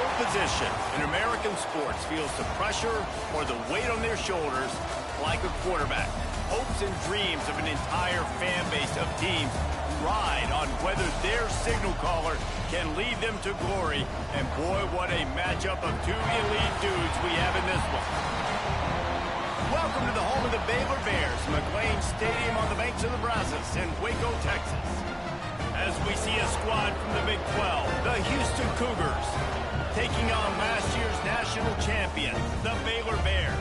field position in American sports feels the pressure or the weight on their shoulders like a quarterback. Hopes and dreams of an entire fan base of teams ride on whether their signal caller can lead them to glory. And boy, what a matchup of two elite dudes we have in this one. Welcome to the home of the Baylor Bears, McLean Stadium on the banks of the Brazos in Waco, Texas. As we see a squad from the Big 12, the Houston Cougars, taking on last year's national champion, the Baylor Bears.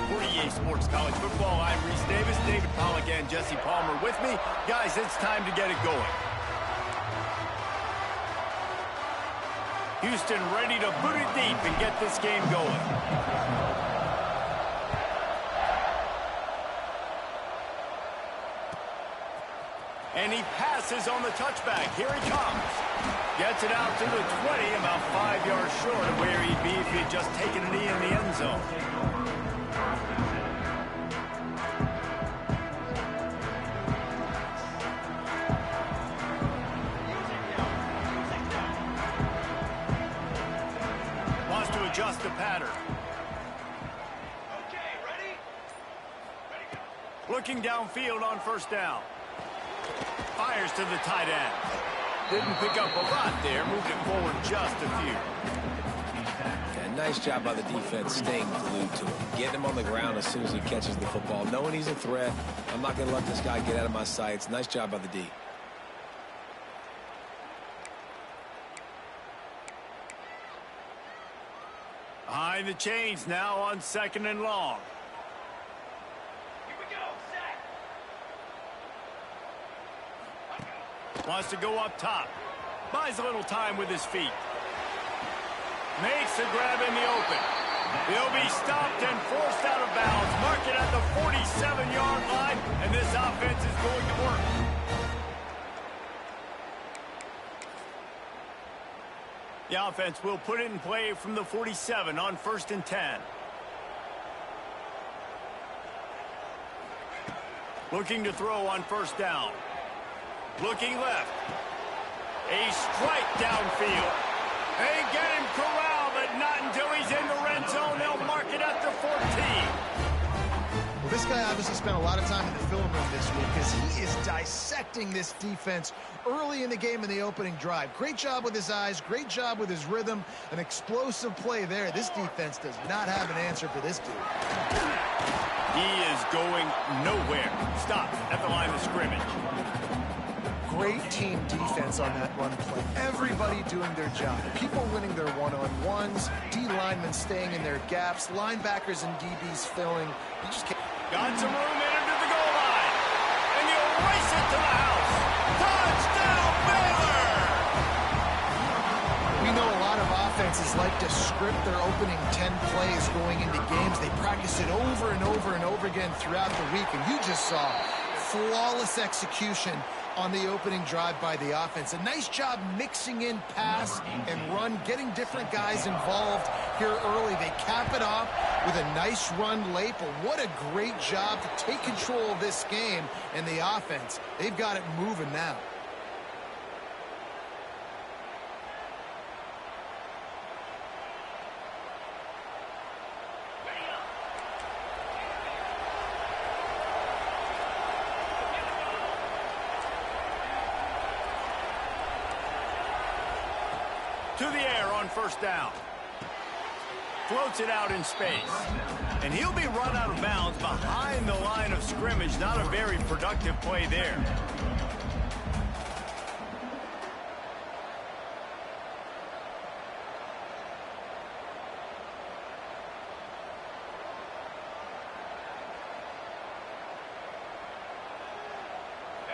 For EA Sports College Football, I'm Reese Davis, David Pollack, and Jesse Palmer with me. Guys, it's time to get it going. Houston ready to boot it deep and get this game going. And he passes on the touchback. Here he comes. Gets it out to the 20, about 5 yards short of where he'd be if he had just taken a knee in the end zone. Wants to adjust the pattern. Okay, ready? Looking downfield on first down. Fires to the tight end. Didn't pick up a lot there. Moved it forward just a few. Yeah, nice job by the defense staying glued to him. Getting him on the ground as soon as he catches the football. Knowing he's a threat. I'm not going to let this guy get out of my sights. Nice job by the D. Behind the chains now on 2nd and long. Wants to go up top. Buys a little time with his feet. Makes the grab in the open. He'll be stopped and forced out of bounds. Mark it at the 47-yard line, and this offense is going to work. The offense will put it in play from the 47 on 1st and 10. Looking to throw on first down. Looking left. A strike downfield. They get him corralled, but not until he's in the red zone. They'll mark it at the 14. Well, this guy obviously spent a lot of time in the film room this week because he is dissecting this defense early in the game in the opening drive. Great job with his eyes. Great job with his rhythm. An explosive play there. This defense does not have an answer for this dude. He is going nowhere. Stop at the line of scrimmage. Great team defense on that run play. Everybody doing their job. People winning their one-on-ones. D linemen staying in their gaps. Linebackers and DBs filling. You just can't. Got some room in into the goal line. And he'll race it to the house. Touchdown, Baylor! We know a lot of offenses like to script their opening 10 plays going into games. They practice it over and over and over again throughout the week. And you just saw flawless execution on the opening drive by the offense. A nice job mixing in pass and run, getting different guys involved here early. They cap it off with a nice run late, but what a great job to take control of this game. And the offense, they've got it moving now. To the air on first down. Floats it out in space. And he'll be run out of bounds behind the line of scrimmage. Not a very productive play there.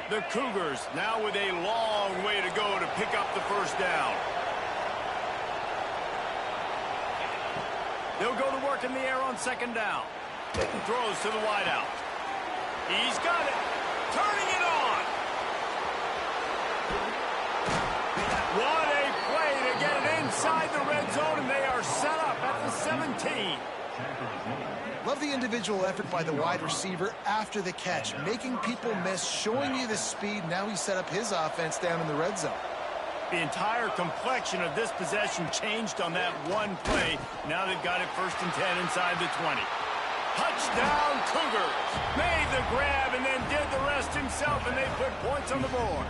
The Cougars now with a long way to go to pick up the first down. They'll go to work in the air on 2nd down. Throws to the wideout. He's got it. Turning it on. What a play to get it inside the red zone, and they are set up at the 17. Love the individual effort by the wide receiver after the catch, making people miss, showing you the speed. Now he set up his offense down in the red zone. The entire complexion of this possession changed on that one play. Now they've got it 1st and 10 inside the 20. Touchdown, Cougars! Made the grab and then did the rest himself, and they put points on the board.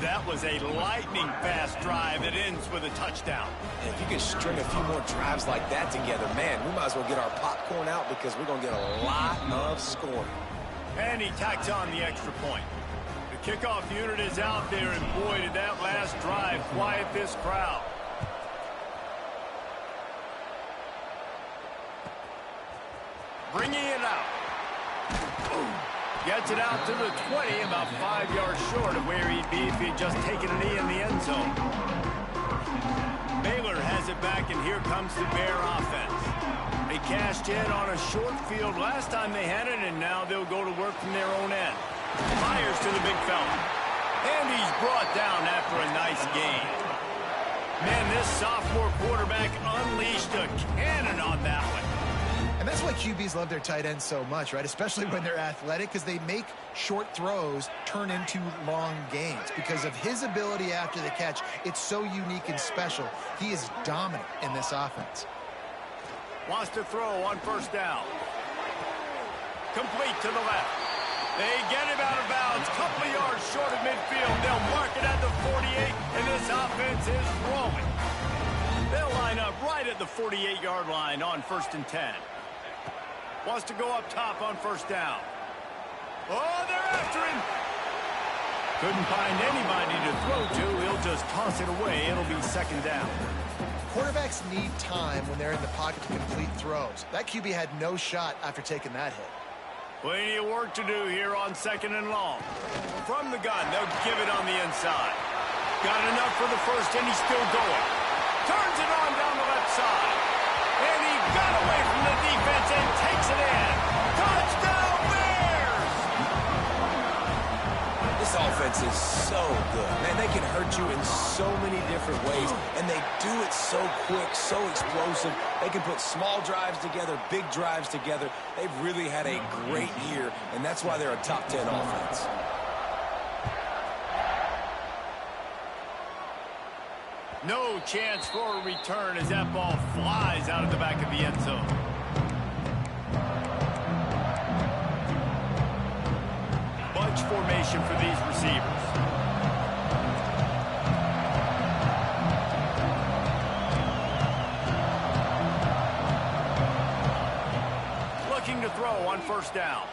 That was a lightning-fast drive that ends with a touchdown. And if you can string a few more drives like that together, man, we might as well get our popcorn out because we're going to get a lot of scoring. And he tacks on the extra point. The kickoff unit is out there, and boy, did that last drive quiet this crowd. Bringing it out. Gets it out to the 20, about 5 yards short of where he'd be if he'd just taken a knee in the end zone. Baylor has it back, and here comes the Bear offense. They cashed in on a short field last time they had it, and now they'll go to work from their own end. Fires to the big fella. And he's brought down after a nice gain. Man, this sophomore quarterback unleashed a cannon on that one. And that's why QBs love their tight ends so much, right? Especially when they're athletic, because they make short throws turn into long gains. Because of his ability after the catch, it's so unique and special. He is dominant in this offense. Wants to throw on 1st down. Complete to the left. They get him out of bounds. Couple of yards short of midfield. They'll mark it at the 48, and this offense is rolling. They'll line up right at the 48-yard line on 1st and 10. Wants to go up top on 1st down. Oh, they're after him. Couldn't find anybody to throw to. He'll just toss it away. It'll be 2nd down. Quarterbacks need time when they're in the pocket to complete throws. That QB had no shot after taking that hit. Plenty of work to do here on 2nd and long. From the gun, they'll give it on the inside. Got enough for the 1st, and he's still going. Turns it on down the left side. And he got away from the defense and takes it in. Touchdown, Bears! This offense is so good. Man, they can hurt you in so many different ways, and they do it so quick, so explosive. They can put small drives together, big drives together. They've really had a great year, and that's why they're a top 10 offense. No chance for a return as that ball flies out of the back of the end zone. Bunch formation for these receivers. Looking to throw on 1st down.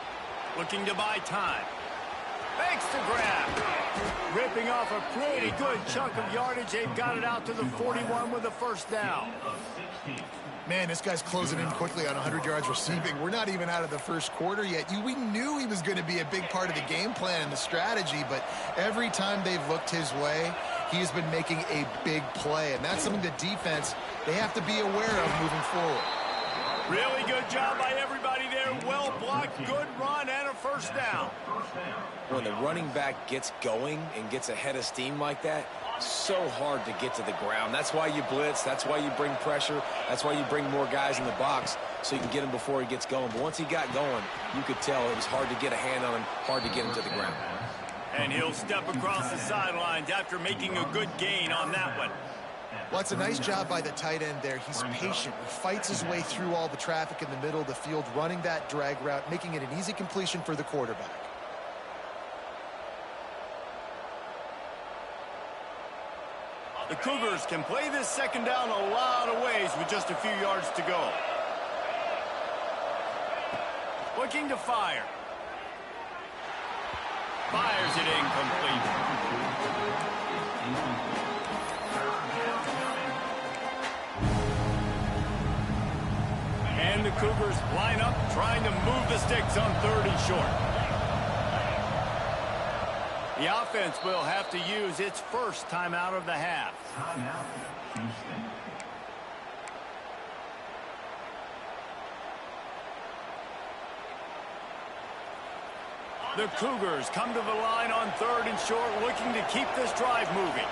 Looking to buy time. Makes the grab. Ripping off a pretty good chunk of yardage. They've got it out to the 41 with a 1st down. Man, this guy's closing in quickly on 100 yards receiving. We're not even out of the 1st quarter yet. We knew he was going to be a big part of the game plan and the strategy, but every time they've looked his way, he's been making a big play. And that's something the defense, they have to be aware of moving forward. Really good job by everybody there. Well blocked, good run, and a 1st down. When the running back gets going and gets ahead of steam like that, so hard to get to the ground. That's why you blitz. That's why you bring pressure. That's why you bring more guys in the box so you can get him before he gets going. But once he got going, you could tell it was hard to get a hand on him, hard to get him to the ground. And he'll step across the sidelines after making a good gain on that one. Well, it's a nice job by the tight end there. He's patient. He fights his way through all the traffic in the middle of the field, running that drag route, making it an easy completion for the quarterback. The Cougars can play this 2nd down a lot of ways with just a few yards to go. Looking to fire. Fires it incomplete. And the Cougars line up, trying to move the sticks on 3rd and short. The offense will have to use its 1st timeout of the half. The Cougars come to the line on 3rd and short, looking to keep this drive moving.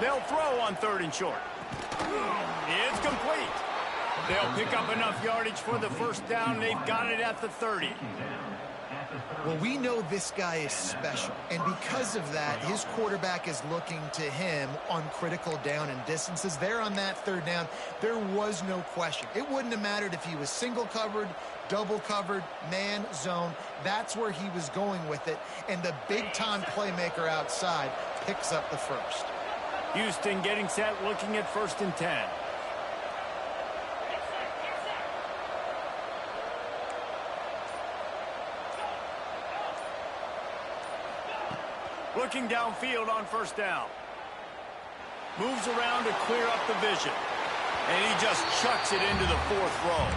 They'll throw on 3rd and short. It's complete. They'll pick up enough yardage for the 1st down. They've got it at the 30. Well, we know this guy is special, and because of that, his quarterback is looking to him on critical down and distances. There on that third down, there was no question. It wouldn't have mattered if he was single covered, double covered, man, zone. That's where he was going with it, and the big-time playmaker outside picks up the first. Houston getting set, looking at 1st and 10. Looking downfield on 1st down. Moves around to clear up the vision. And he just chucks it into the 4th row.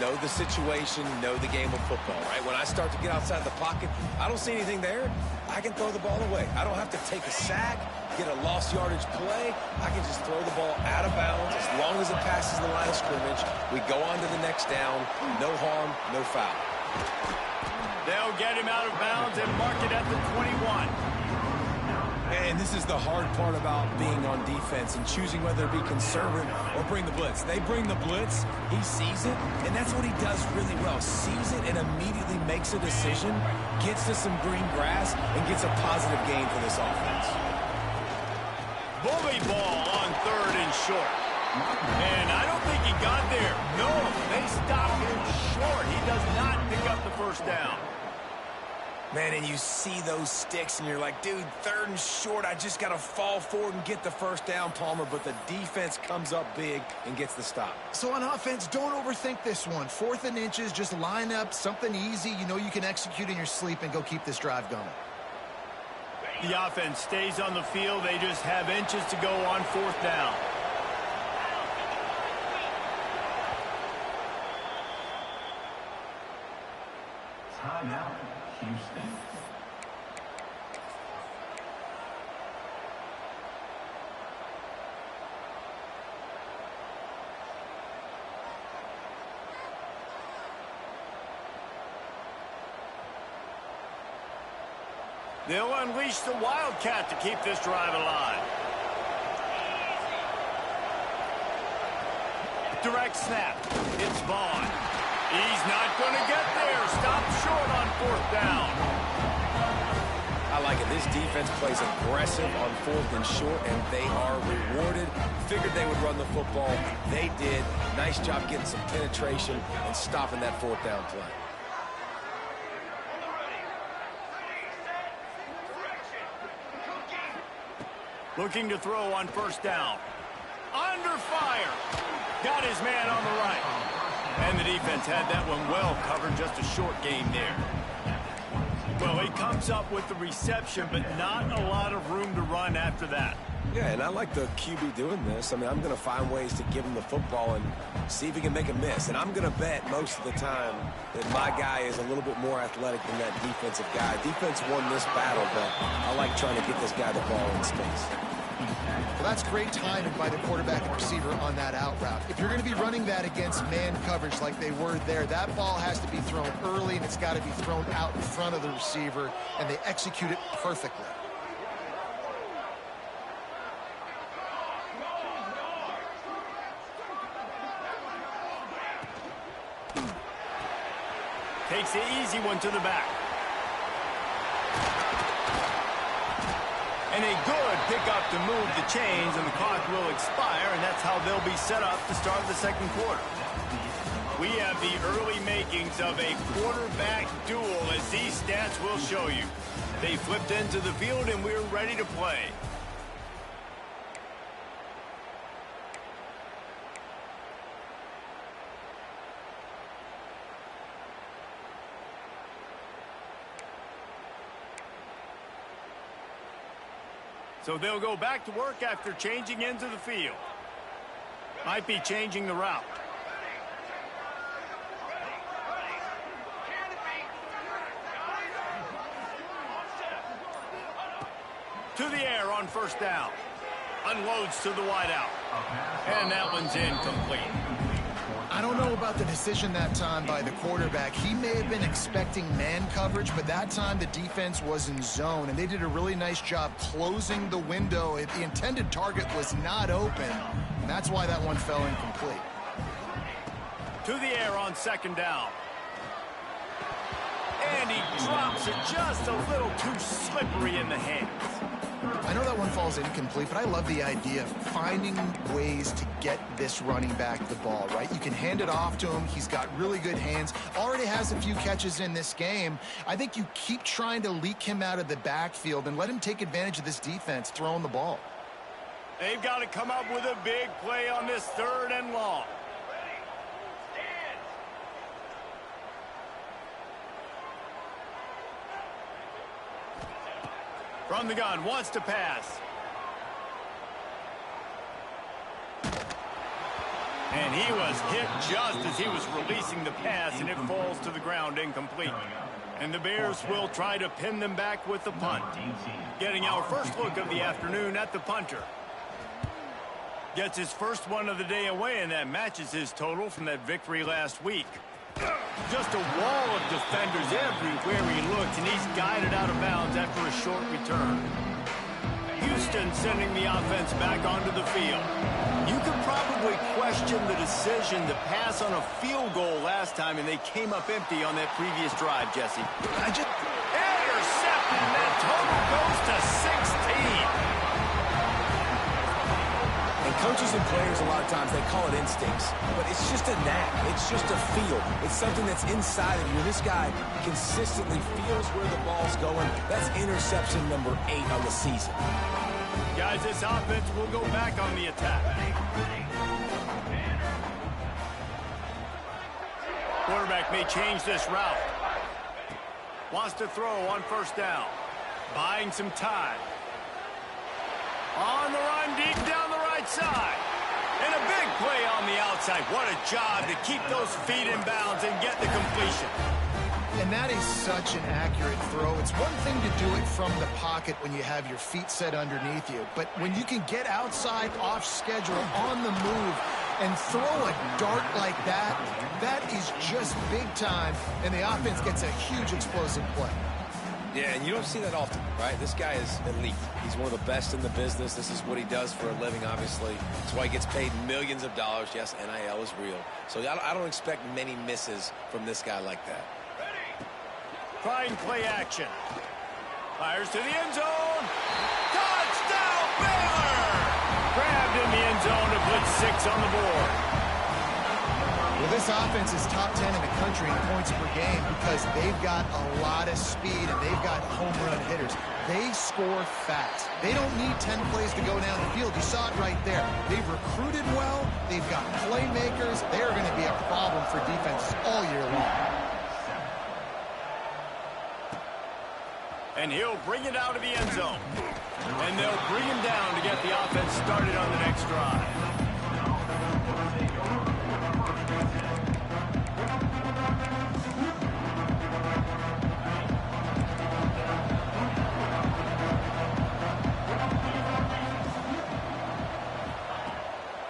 Know the situation, know the game of football, right? When I start to get outside the pocket, I don't see anything there. I can throw the ball away. I don't have to take a sack, get a lost yardage play. I can just throw the ball out of bounds as long as it passes the line of scrimmage. We go on to the next down. No harm, no foul. They'll get him out of bounds and mark it at the 21. And this is the hard part about being on defense and choosing whether to be conservative or bring the blitz. They bring the blitz, he sees it, and that's what he does really well. Sees it and immediately makes a decision, gets to some green grass, and gets a positive gain for this offense. Bully ball on 3rd and short. And I don't think he got there. No, they stopped him short. He does not pick up the 1st down. Man, and you see those sticks, and you're like, dude, 3rd and short, I just got to fall forward and get the 1st down, Palmer, but the defense comes up big and gets the stop. So on offense, don't overthink this one. 4th and inches, just line up something easy you know you can execute in your sleep and go keep this drive going. The offense stays on the field. They just have inches to go on 4th down. Timeout, Houston. They'll unleash the Wildcat to keep this drive alive. Direct snap. It's Vaughn. He's not going to get there. Stopped short on 4th down. I like it. This defense plays aggressive on 4th and short, and they are rewarded. Figured they would run the football. They did. Nice job getting some penetration and stopping that 4th down play. Looking to throw on 1st down. Under fire. Got his man on the right. And the defense had that one well covered. Just a short gain there. Well, he comes up with the reception, but not a lot of room to run after that. Yeah, and I like the QB doing this. I mean, I'm going to find ways to give him the football and see if he can make a miss. And I'm going to bet most of the time that my guy is a little bit more athletic than that defensive guy. Defense won this battle, but I like trying to get this guy the ball in space. Well, that's great timing by the quarterback and receiver on that out route. If you're going to be running that against man coverage like they were there, that ball has to be thrown early, and it's got to be thrown out in front of the receiver, and they execute it perfectly. Takes the easy one to the back. And a good pickup to move the chains, and the clock will expire, and that's how they'll be set up to start the 2nd quarter. We have the early makings of a quarterback duel, as these stats will show you. They flipped into the field, and we're ready to play. So they'll go back to work after changing into the field. Might be changing the route. To the air on 1st down. Unloads to the wideout. And that one's incomplete. I don't know about the decision that time by the quarterback. He may have been expecting man coverage, but that time the defense was in zone, and they did a really nice job closing the window. The intended target was not open, and that's why that one fell incomplete. To the air on 2nd down. And he drops it just a little too slippery in the hands. I know that one falls incomplete, but I love the idea of finding ways to get this running back the ball, right? You can hand it off to him. He's got really good hands. Already has a few catches in this game. I think you keep trying to leak him out of the backfield and let him take advantage of this defense throwing the ball. They've got to come up with a big play on this 3rd and long. From the gun, wants to pass. And he was hit just as he was releasing the pass, and it falls to the ground incomplete. And the Bears will try to pin them back with the punt. Getting our first look of the afternoon at the punter. Gets his first one of the day away, and that matches his total from that victory last week. Just a wall of defenders everywhere he looks, and he's guided out of bounds after a short return. Houston sending the offense back onto the field. You could probably question the decision to pass on a field goal last time, and they came up empty on that previous drive, Jesse. Intercepted, and that total goes to 16. And coaches and players, a lot of times, they call it instincts. But it's just a knack. It's just a feel. It's something that's inside of you. This guy consistently feels where the ball's going. That's interception number 8 on the season. Guys, this offense will go back on the attack. Quarterback may change this route. Wants to throw on 1st down. Buying some time. On the run, deep down the right side. And a big play on the outside. What a job to keep those feet in bounds and get the completion. And that is such an accurate throw. It's one thing to do it from the pocket when you have your feet set underneath you. But when you can get outside, off schedule, on the move, and throw a dart like that, that is just big time. And the offense gets a huge explosive play. Yeah, and you don't see that often, right? This guy is elite. He's one of the best in the business. This is what he does for a living, obviously. That's why he gets paid millions of dollars. Yes, NIL is real. So I don't expect many misses from this guy like that. Trying play action. Fires to the end zone. Touchdown, Baylor! Grabbed in the end zone to put 6 on the board. Well, this offense is top 10 in the country in points per game because they've got a lot of speed and they've got home run hitters. They score fast. They don't need 10 plays to go down the field. You saw it right there. They've recruited well. They've got playmakers. They are going to be a problem for defenses all year long. And he'll bring it out of the end zone. And they'll bring him down to get the offense started on the next drive.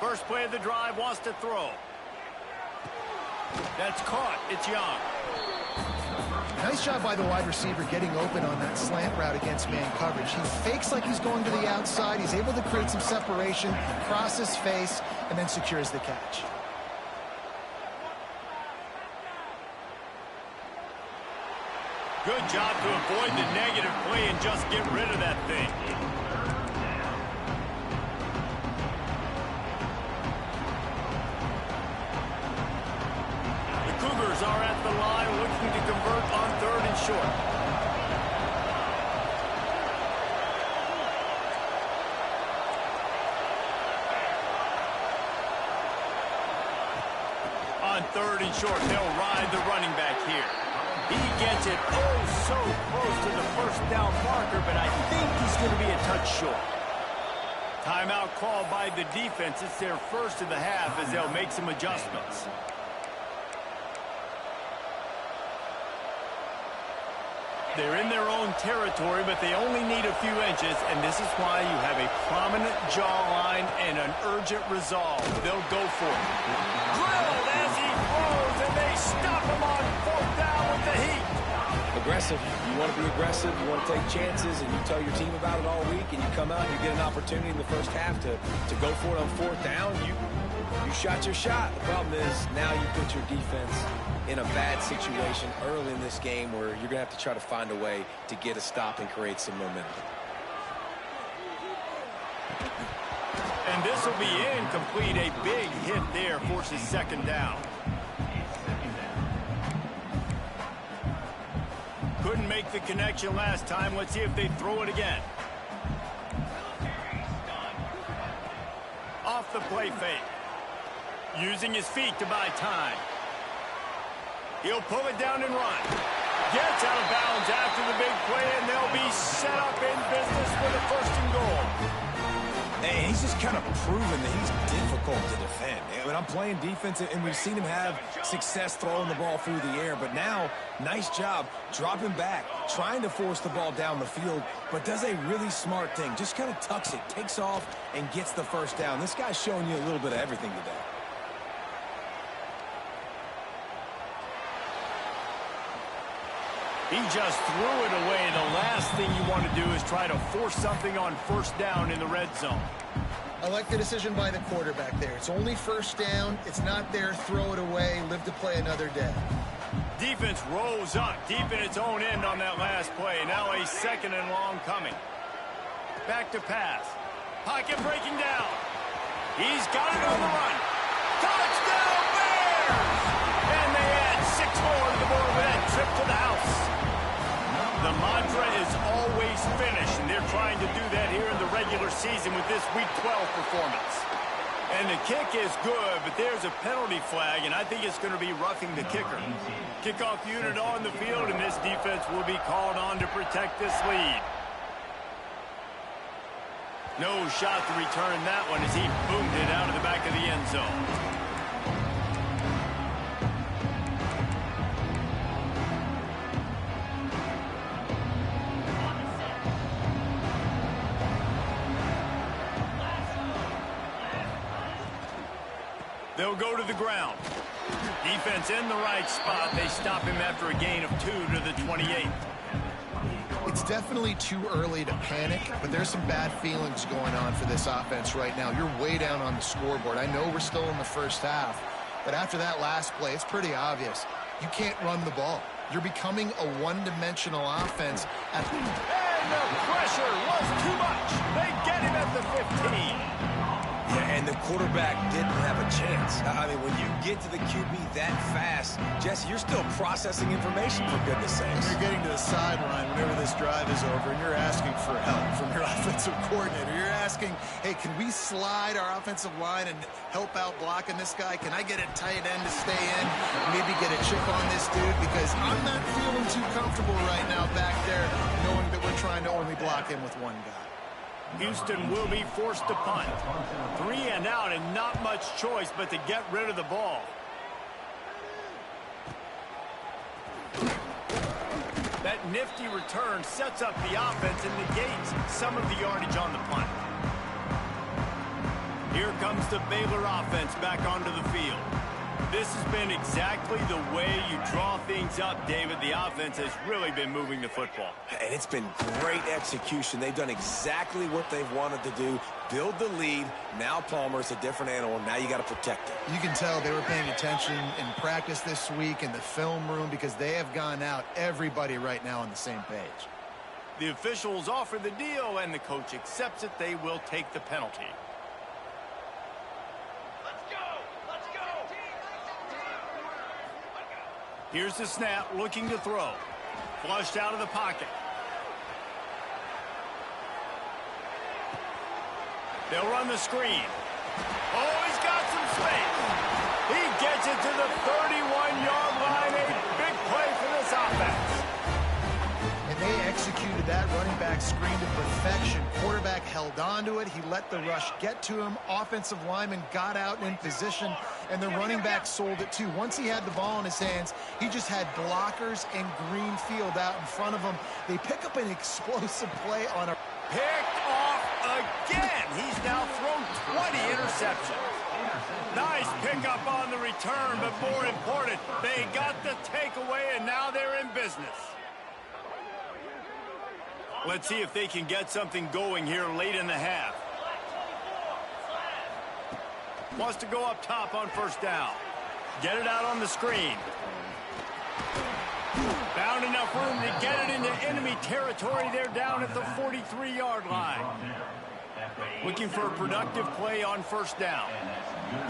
First play of the drive, wants to throw. That's caught. It's Young. Nice job by the wide receiver getting open on that slant route against man coverage. He fakes like he's going to the outside. He's able to create some separation, cross his face, and then secures the catch. Good job to avoid the negative play and just get rid of that thing. Cougars are at the line looking to convert on 3rd and short. On 3rd and short, they'll ride the running back here. He gets it so close to the 1st down marker, but I think he's going to be a touch short. Timeout called by the defense. It's their first of the half as they'll make some adjustments. They're in their own territory, but they only need a few inches, and this is why you have a prominent jawline and an urgent resolve. They'll go for it. Drilled as he throws, and they stop him on 4th down with the heat. aggressive. You want to be aggressive. You want to take chances, and you tell your team about it all week, and you come out and you get an opportunity in the first half to go for it on fourth down. You shot your shot. The problem is now you put your defense in a bad situation early in this game where you're going to have to try to find a way to get a stop and create some momentum. And this will be incomplete. A big hit there forces second down. Couldn't make the connection last time. Let's see if they throw it again. Off the play fake. Using his feet to buy time. He'll pull it down and run. Gets out of bounds after the big play, and they'll be set up in business with a first and goal. And he's just kind of proven that he's difficult to defend. I mean, I'm playing defense, and we've seen him have success throwing the ball through the air. But now, nice job dropping back, trying to force the ball down the field, but does a really smart thing. Just kind of tucks it, takes off, and gets the first down. This guy's showing you a little bit of everything today. He just threw it away. The last thing you want to do is try to force something on first down in the red zone. I like the decision by the quarterback there. It's only first down. It's not there. Throw it away. Live to play another day. Defense rolls up deep in its own end on that last play. Now a second and long coming. Back to pass. Pocket breaking down. He's got it on the run. Touchdown Bears! And they add 6 more to the board with that trip to the house. The mantra is always finish, and they're trying to do that here in the regular season with this Week 12 performance. And the kick is good, but there's a penalty flag, and I think it's going to be roughing the kicker. Kickoff unit on the field, and this defense will be called on to protect this lead. No shot to return that one as he boomed it out of the back of the end zone. They'll go to the ground. Defense in the right spot. They stop him after a gain of 2 to the 28. It's definitely too early to panic, but there's some bad feelings going on for this offense right now. You're way down on the scoreboard. I know we're still in the first half, but after that last play, it's pretty obvious. You can't run the ball. You're becoming a one-dimensional offense. And the pressure was too much. They get him at the 15. Yeah, and the quarterback didn't have a chance. I mean, when you get to the QB that fast, Jesse, you're still processing information, for goodness sakes. You're getting to the sideline whenever this drive is over, and you're asking for help from your offensive coordinator. You're asking, hey, can we slide our offensive line and help out blocking this guy? Can I get a tight end to stay in? Maybe get a chip on this dude? Because I'm not feeling too comfortable right now back there, knowing that we're trying to only block him with one guy. Houston will be forced to punt. 3 and out, and not much choice but to get rid of the ball. That nifty return sets up the offense and negates some of the yardage on the punt. Here comes the Baylor offense back onto the field. This has been exactly the way you draw things up, David. The offense has really been moving the football. And it's been great execution. They've done exactly what they've wanted to do. Build the lead. Now Palmer's a different animal. Now you got to protect it. You can tell they were paying attention in practice this week in the film room because they have gone out, everybody right now on the same page. The officials offer the deal, and the coach accepts it. They will take the penalty. Here's the snap, looking to throw. Flushed out of the pocket. They'll run the screen. Oh, he's got some space. He gets it to the 31-yard line. A big play for this offense. And they executed that running back screen to perfection. Quarterback held on to it. He let the rush get to him. Offensive lineman got out in position, and the running back sold it too. Once he had the ball in his hands, he just had blockers and green field out in front of him. They pick up an explosive play on a... Picked off again. He's now thrown 20 interceptions. Nice pickup on the return, but more important, they got the takeaway, and now they're in business. Let's see if they can get something going here late in the half. Wants to go up top on first down. Get it out on the screen. Found enough room to get it into enemy territory. They're down at the 43-yard line. Looking for a productive play on first down.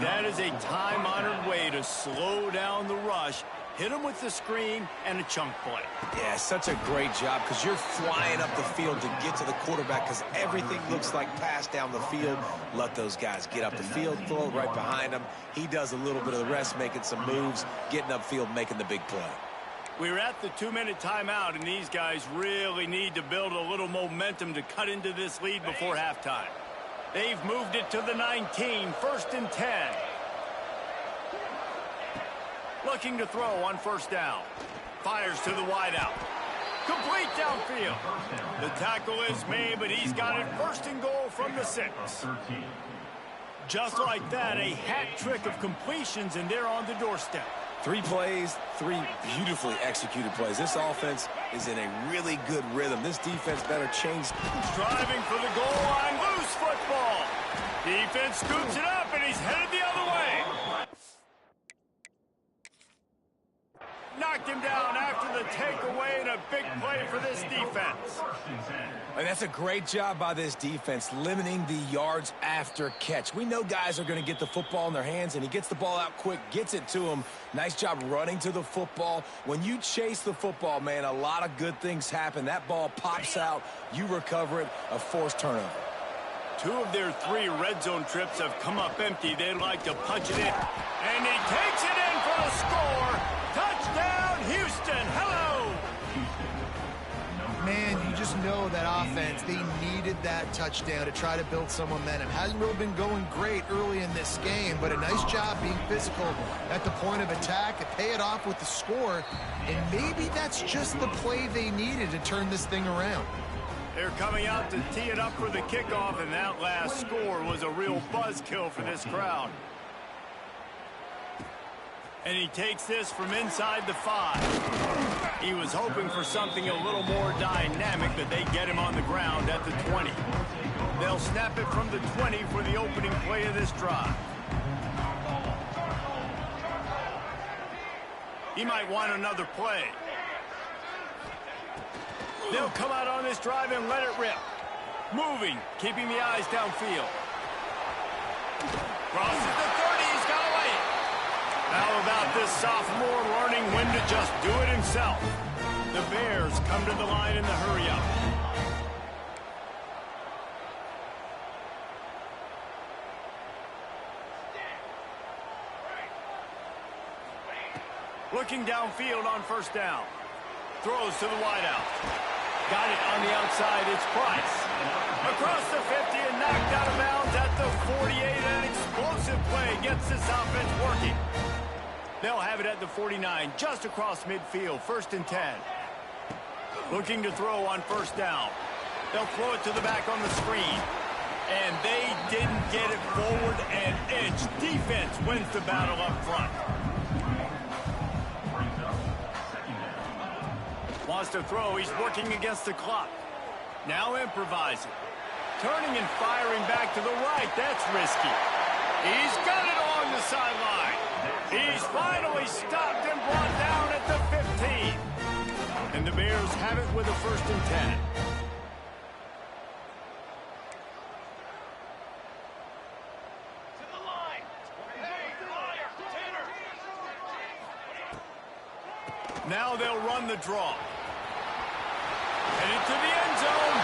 That is a time-honored way to slow down the rush, hit them with the screen, and a chunk play. Yeah, such a great job because you're flying up the field to get to the quarterback because everything looks like pass down the field. Let those guys get up the field, throw it right behind him. He does a little bit of the rest, making some moves, getting upfield, making the big play. We're at the 2-minute timeout, and these guys really need to build a little momentum to cut into this lead before halftime. They've moved it to the 19, 1st and 10. Looking to throw on first down. Fires to the wideout. Complete downfield. The tackle is made, but he's got it 1st and goal from the 6. Just like that, a hat trick of completions, and they're on the doorstep. 3 plays, 3 beautifully executed plays. This offense is in a really good rhythm. This defense better change. Driving for the goal line, loose football. Defense scoops it up, and he's headed the other way. Knocked him down after the takeaway, and a big play for this defense. And that's a great job by this defense, limiting the yards after catch. We know guys are going to get the football in their hands, and he gets the ball out quick, gets it to him. Nice job running to the football. When you chase the football, man, a lot of good things happen. That ball pops out, you recover it, a forced turnover. 2 of their 3 red zone trips have come up empty. They'd like to punch it in. And he takes it in for the score. Touchdown, Houston. Hello. Man, you just know that offense, they needed that touchdown to try to build some momentum. Hasn't really been going great early in this game, but a nice job being physical at the point of attack and pay it off with the score. And maybe that's just the play they needed to turn this thing around. They're coming out to tee it up for the kickoff, and that last score was a real buzzkill for this crowd. And he takes this from inside the 5. He was hoping for something a little more dynamic, but they get him on the ground at the 20. They'll snap it from the 20 for the opening play of this drive. He might want another play. They'll come out on this drive and let it rip. Moving, keeping the eyes downfield. Crosses the 30, he's got away. How about this sophomore learning when to just do it himself? The Bears come to the line in the hurry-up. Looking downfield on first down. Throws to the wideout. Got it on the outside, it's Price. Across the 50 and knocked out of bounds at the 48. An explosive play gets this offense working. They'll have it at the 49, just across midfield, 1st and 10. Looking to throw on first down. They'll throw it to the back on the screen. And they didn't get it forward an inch. Defense wins the battle up front. Wants to throw. He's working against the clock. Now improvising. Turning and firing back to the right. That's risky. He's got it on the sideline. He's finally stopped and brought down at the 15. And the Bears have it with a 1st and 10. Now they'll run the draw. Headed to the end zone.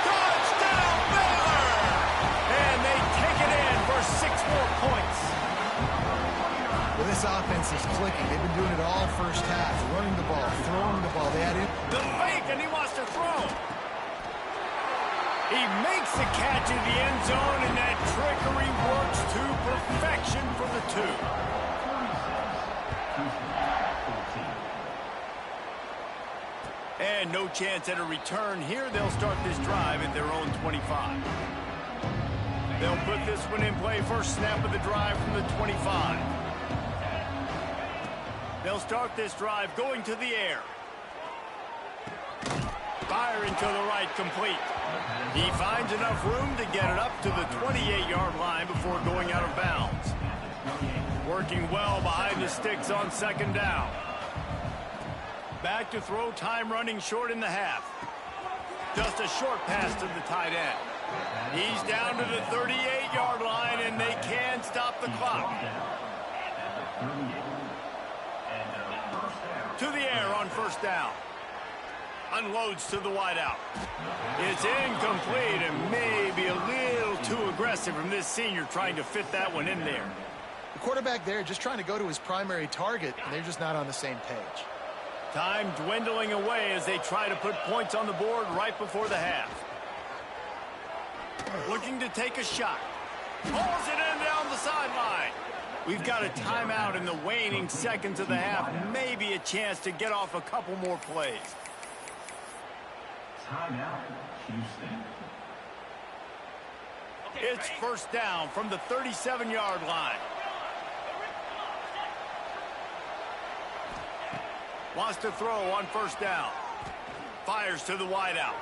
Touchdown, Baylor! And they take it in for 6 more points. Well, this offense is clicking. They've been doing it all first half. Running the ball, throwing the ball. They had it. The fake, and he wants to throw. He makes the catch in the end zone, and that trickery works to perfection for the 2. And no chance at a return here. They'll start this drive at their own 25. They'll put this one in play. First snap of the drive from the 25. They'll start this drive going to the air. firing to the right, complete. He finds enough room to get it up to the 28-yard line before going out of bounds. Working well behind the sticks on second down. Back to throw, time running short in the half. Just a short pass to the tight end. He's down to the 38-yard line, and they can stop the clock. To the air on first down. Unloads to the wideout. It's incomplete and maybe a little too aggressive from this senior trying to fit that one in there. The quarterback there just trying to go to his primary target, and they're just not on the same page. Time dwindling away as they try to put points on the board right before the half. Looking to take a shot. Pulls it in down the sideline. We've got a timeout in the waning seconds of the half. Maybe a chance to get off a couple more plays. Timeout, Houston. It's first down from the 37-yard line. Wants to throw on first down. Fires to the wideout.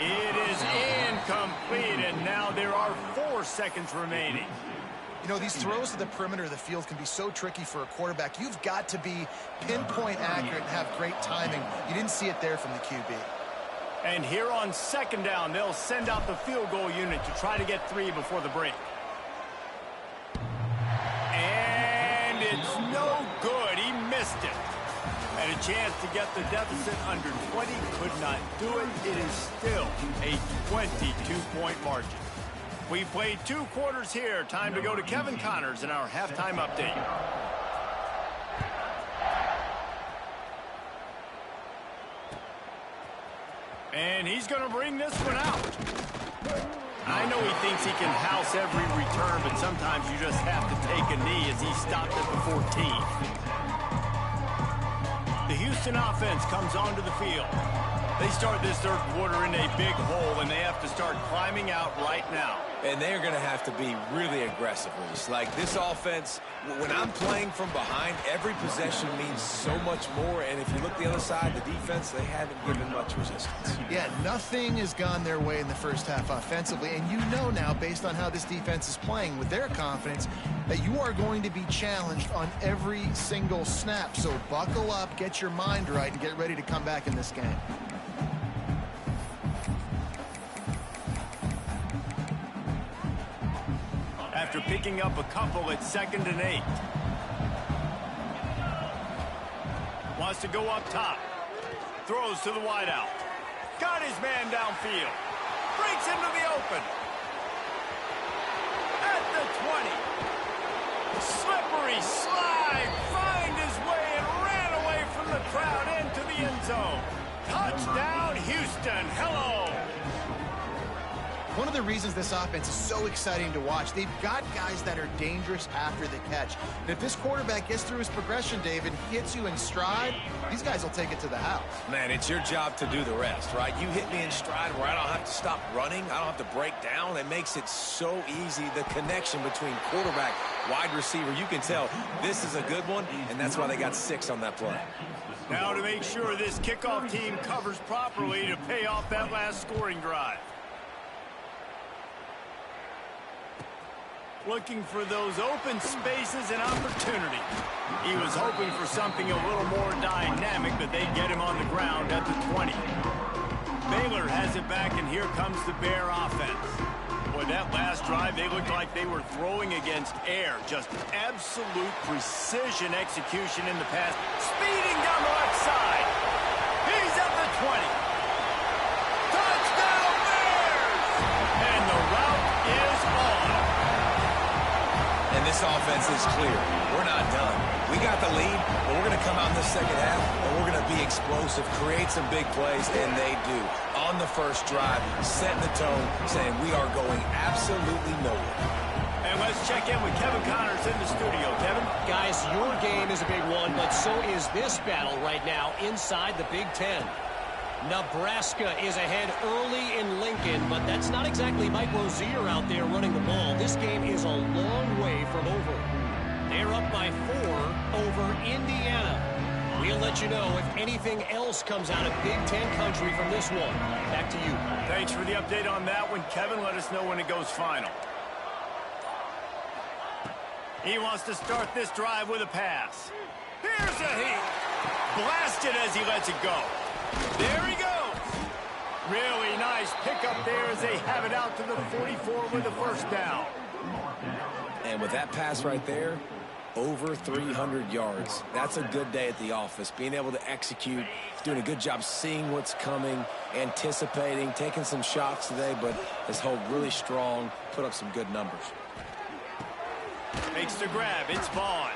It is incomplete, and now there are 4 seconds remaining. You know, these throws to the perimeter of the field can be so tricky for a quarterback. You've got to be pinpoint accurate and have great timing. You didn't see it there from the QB. And here on second down, they'll send out the field goal unit to try to get 3 before the break. And it's no good. He missed it. Had a chance to get the deficit under 20, could not do it. It is still a 22-point margin. We played 2 quarters here. Time to go to Kevin Connors in our halftime update. And he's going to bring this one out. I know he thinks he can house every return, but sometimes you just have to take a knee as he stopped at the 14. The Houston offense comes onto the field. They start this third quarter in a big hole, and they have to start climbing out right now. And they're going to have to be really aggressive, Reese. Like this offense, when I'm playing from behind, every possession means so much more. And if you look the other side, the defense, they haven't given much resistance. Yeah, nothing has gone their way in the first half offensively. And you know now, based on how this defense is playing with their confidence, that you are going to be challenged on every single snap. So buckle up, get your mind right, and get ready to come back in this game. After picking up a couple at 2nd and 8. Wants to go up top. Throws to the wideout. Got his man downfield. Breaks into the open. At the 20. Slippery slide. Find his way and ran away from the crowd into the end zone. Touchdown, Houston. Hello. One of the reasons this offense is so exciting to watch, they've got guys that are dangerous after the catch. And if this quarterback gets through his progression, David, hits you in stride, these guys will take it to the house. Man, it's your job to do the rest, right? You hit me in stride where I don't have to stop running. I don't have to break down. It makes it so easy. The connection between quarterback, wide receiver, you can tell this is a good one, and that's why they got 6 on that play. Now to make sure this kickoff team covers properly to pay off that last scoring drive. Looking for those open spaces and opportunity. He was hoping for something a little more dynamic, but they get him on the ground at the 20. Baylor has it back, and here comes the Bear offense. Boy, that last drive, they looked like they were throwing against air. Just absolute precision execution in the pass. Speeding down the left side. He's at the 20. Touchdown Bears! And the route is on. And this offense is clear. We're not done. We got the lead, but we're going to come out in the second half, and we're going to be explosive, create some big plays, and they do. On the first drive, setting the tone, saying we are going absolutely nowhere. And let's check in with Kevin Connors in the studio. Kevin? Guys, your game is a big one, but so is this battle right now inside the Big Ten. Nebraska is ahead early in Lincoln, but that's not exactly Mike Rozier out there running the ball. This game is a long way from over. They're up by 4 over Indiana. We'll let you know if anything else comes out of Big Ten country from this one. Back to you. Thanks for the update on that one, Kevin. Let us know when it goes final. He wants to start this drive with a pass. Here's a heat. Blasted as he lets it go. There he goes. Really nice pickup there as they have it out to the 44 with the first down. And with that pass right there, over 300 yards. That's a good day at the office. Being able to execute, doing a good job seeing what's coming, anticipating, taking some shots today, but has held really strong, put up some good numbers. Makes the grab. It's Vaughn.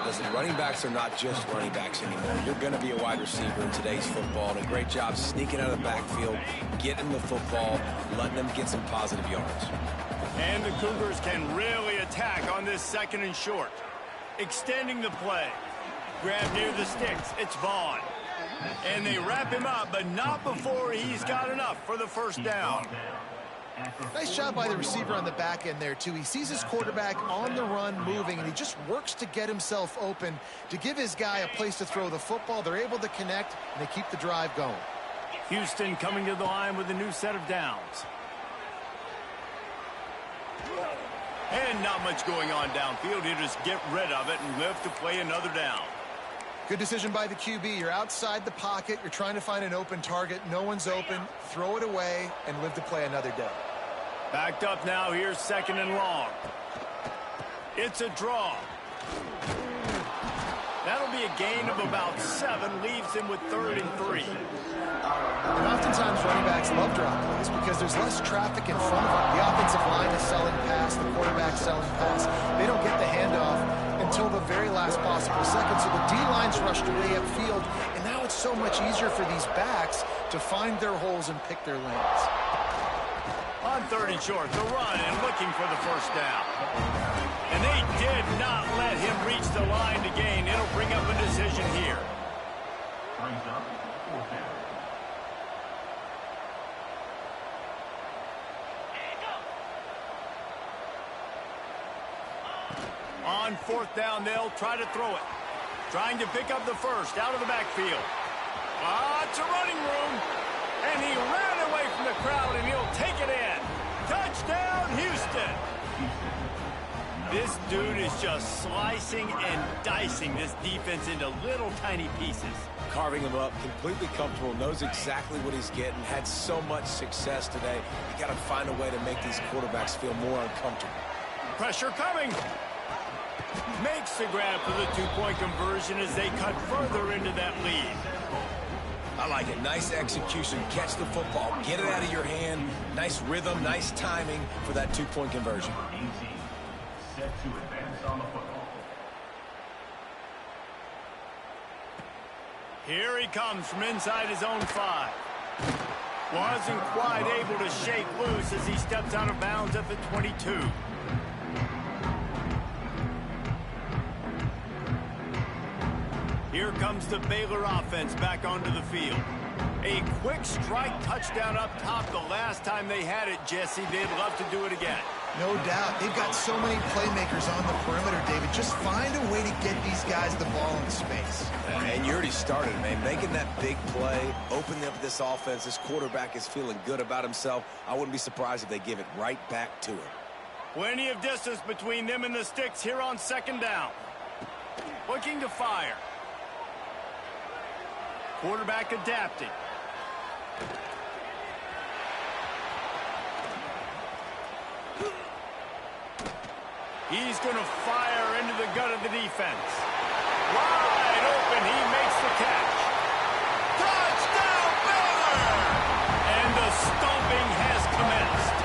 Listen, running backs are not just running backs anymore. You're going to be a wide receiver in today's football, and a great job sneaking out of the backfield, getting the football, letting them get some positive yards. And the Cougars can really attack on this second and short. Extending the play. Grab near the sticks. It's Vaughn. And they wrap him up, but not before he's got enough for the first down. Nice job by the receiver on the back end there, too. He sees his quarterback on the run moving, and he just works to get himself open to give his guy a place to throw the football. They're able to connect, and they keep the drive going. Houston coming to the line with a new set of downs. And not much going on downfield. He'll just get rid of it and live to play another down. Good decision by the QB. You're outside the pocket. You're trying to find an open target. No one's open. Throw it away and live to play another day. Backed up now. Here's second and long. It's a draw. That'll be a gain of about 7. Leaves him with 3rd and 3. And oftentimes running backs love drop plays because there's less traffic in front of them. The offensive line is selling pass, the quarterback selling pass. They don't get the handoff until the very last possible second. So the D-line's rushed away upfield, and now it's so much easier for these backs to find their holes and pick their lanes. On 3rd and short, the run and looking for the first down. And they did not let him reach the line to gain. It'll bring up a decision here. Brings up 4th down. On 4th down, they'll try to throw it. Trying to pick up the first out of the backfield. It's a running room. And he ran away from the crowd, and he'll take it in. Touchdown, Houston. This dude is just slicing and dicing this defense into little tiny pieces. Carving him up, completely comfortable, knows exactly what he's getting, had so much success today. You got to find a way to make these quarterbacks feel more uncomfortable. Pressure coming. Makes the grab for the 2-point conversion as they cut further into that lead. I like it. Nice execution. Catch the football. Get it out of your hand. Nice rhythm, nice timing for that 2-point conversion. Set to advance on the football. Here he comes from inside his own 5. Wasn't quite able to shake loose as he steps out of bounds at the 22. Here comes the Baylor offense back onto the field. A quick strike touchdown up top the last time they had it, Jesse. They'd love to do it again. No doubt. They've got so many playmakers on the perimeter, David. Just find a way to get these guys the ball in space. And you already started, man. Making that big play, opening up this offense. This quarterback is feeling good about himself. I wouldn't be surprised if they give it right back to him. Plenty of distance between them and the sticks here on 2nd down. Looking to fire. Quarterback adapting. He's going to fire into the gut of the defense. Wide open, he makes the catch. Touchdown, Baylor! And the stomping has commenced.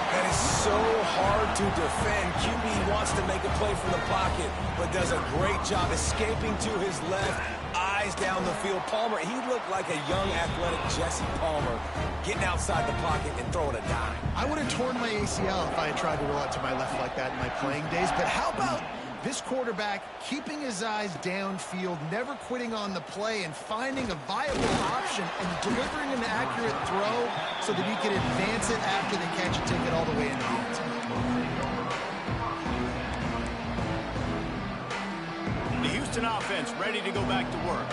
That is so hard to defend. QB wants to make a play from the pocket, but does a great job escaping to his left. Eyes down the field. Palmer, he looked like a young, athletic Jesse Palmer getting outside the pocket and throwing a dime. I would have torn my ACL if I had tried to roll out to my left like that in my playing days. But how about this quarterback keeping his eyes downfield, never quitting on the play, and finding a viable option and delivering an accurate throw so that he can advance it after the catch and take it all the way into the end zone. The Houston an offense ready to go back to work.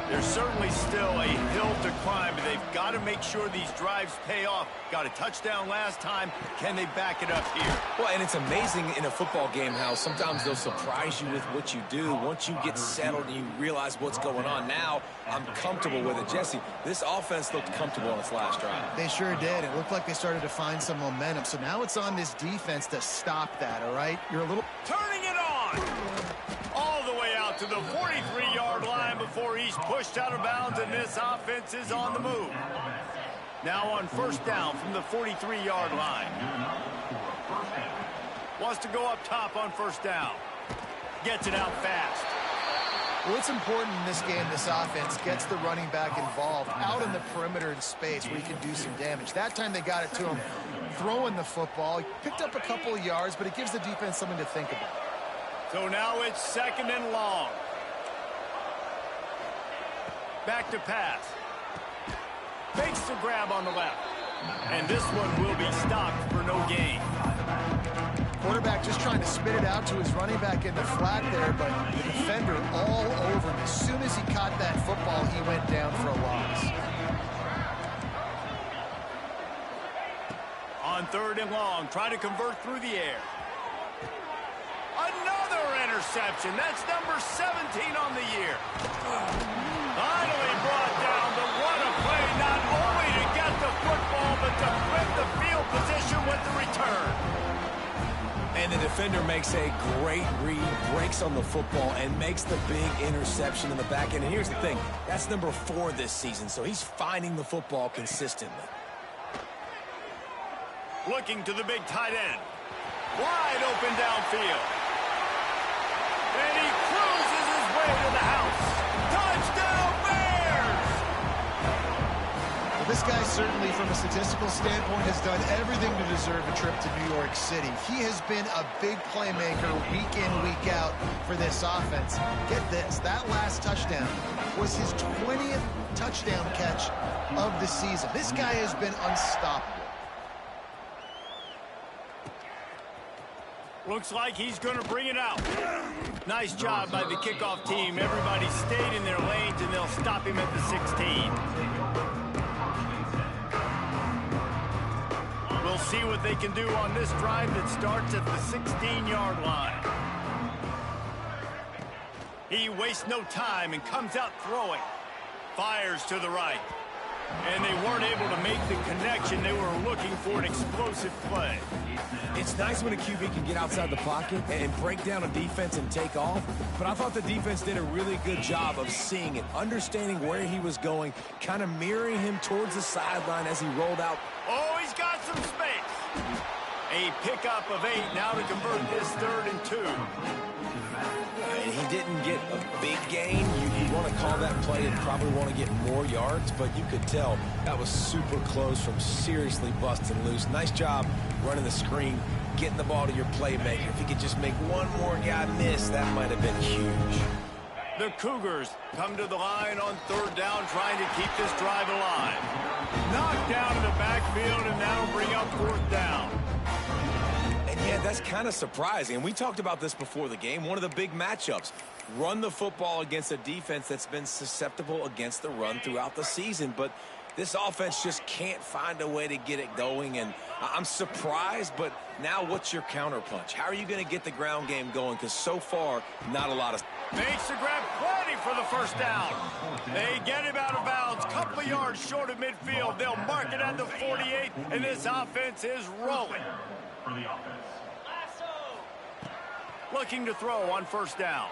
There's certainly still a hill to climb, but they've got to make sure these drives pay off. Got a touchdown last time. Can they back it up here? Well, and it's amazing in a football game how sometimes they'll surprise you with what you do. Once you get settled and you realize what's going on, now I'm comfortable with it. Jesse, this offense looked comfortable on its last drive. They sure did. It looked like they started to find some momentum. So now it's on this defense to stop that, all right? You're a little... Turning it on! All the way out to the 43-yard line before he's pushed out of bounds, and this offense is on the move. Now on first down from the 43-yard line. Wants to go up top on first down. Gets it out fast. Well, it's important in this game, this offense gets the running back involved out in the perimeter in space where he can do some damage. That time they got it to him throwing the football. He picked up a couple of yards, but it gives the defense something to think about. So now it's second and long. Back to pass. Fakes the grab on the left. And this one will be stopped for no gain. Quarterback just trying to spit it out to his running back in the flat there, but the defender all over him. As soon as he caught that football, he went down for a loss. On third and long, trying to convert through the air. Another interception. That's number 17 on the year. Finally brought down, but what a play, not only to get the football, but to flip the field position with the return. And the defender makes a great read, breaks on the football, and makes the big interception in the back end. And here's the thing, that's number 4 this season, so he's finding the football consistently. Looking to the big tight end. Wide open downfield. And he cruises his way to the house. Touchdown, Bears! Well, this guy certainly, from a statistical standpoint, has done everything to deserve a trip to New York City. He has been a big playmaker week in, week out for this offense. Get this, that last touchdown was his 20th touchdown catch of the season. This guy has been unstoppable. Looks like he's going to bring it out. Nice job by the kickoff team. Everybody stayed in their lanes, and they'll stop him at the 16. We'll see what they can do on this drive that starts at the 16-yard line. He wastes no time and comes out throwing. Fires to the right. And they weren't able to make the connection. They were looking for an explosive play. It's nice when a QB can get outside the pocket and break down a defense and take off, but I thought the defense did a really good job of seeing it, understanding where he was going, kind of mirroring him towards the sideline as he rolled out. Oh, he's got some space. A pickup of 8 now to convert this 3rd and 2. And he didn't get a big gain. You want to call that play and probably want to get more yards, but you could tell that was super close from seriously busting loose. Nice job running the screen, getting the ball to your playmaker. If he could just make one more guy miss, that might have been huge. The Cougars come to the line on 3rd down, trying to keep this drive alive. Knocked down in the backfield, and that'll bring up 4th down. And yeah, that's kind of surprising. We talked about this before the game. One of the big matchups. Run the football against a defense that's been susceptible against the run throughout the season. But this offense just can't find a way to get it going. And I'm surprised, but now what's your counterpunch? How are you going to get the ground game going? Because so far, not a lot of... Makes the grab, plenty for the 1st down. They get him out of bounds, couple of yards short of midfield. They'll mark it at the 48, and this offense is rolling. For the offense. Looking to throw on 1st down.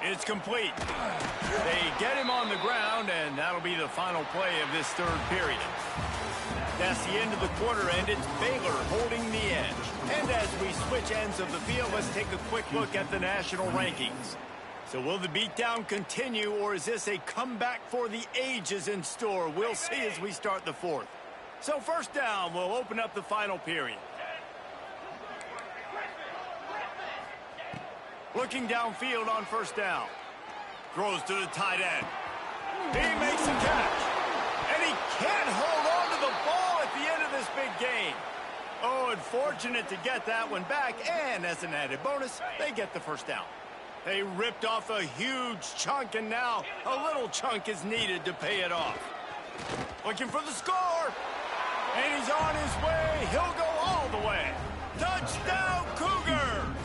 It's complete. They get him on the ground, and that'll be the final play of this 3rd period. That's the end of the quarter, and it's Baylor holding the edge. And as we switch ends of the field, let's take a quick look at the national rankings. So will the beatdown continue, or is this a comeback for the ages in store? We'll see as we start the 4th. So 1st down will open up the final period. Looking downfield on 1st down. Throws to the tight end. He makes a catch. And he can't hold on to the ball at the end of this big game. Oh, and fortunate to get that one back. And as an added bonus, they get the 1st down. They ripped off a huge chunk, and now a little chunk is needed to pay it off. Looking for the score. And he's on his way. He'll go all the way. Touchdown, Cougars!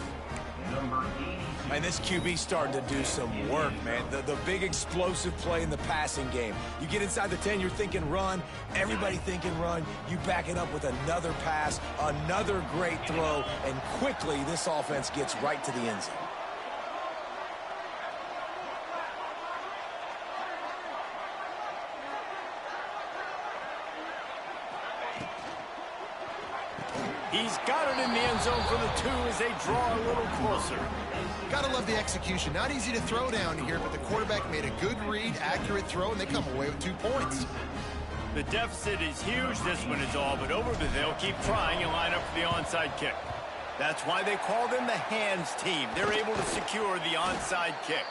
Number 82. And this QB starting to do some work, man. The big explosive play in the passing game. You get inside the 10, you're thinking run. Everybody thinking run. You back it up with another pass, another great throw, and quickly this offense gets right to the end zone. He's got it in the end zone for the 2 as they draw a little closer. Gotta love the execution. Not easy to throw down here, but the quarterback made a good read, accurate throw, and they come away with 2 points. The deficit is huge. This one is all but over, but they'll keep trying and line up for the onside kick. That's why they call them the hands team. They're able to secure the onside kick.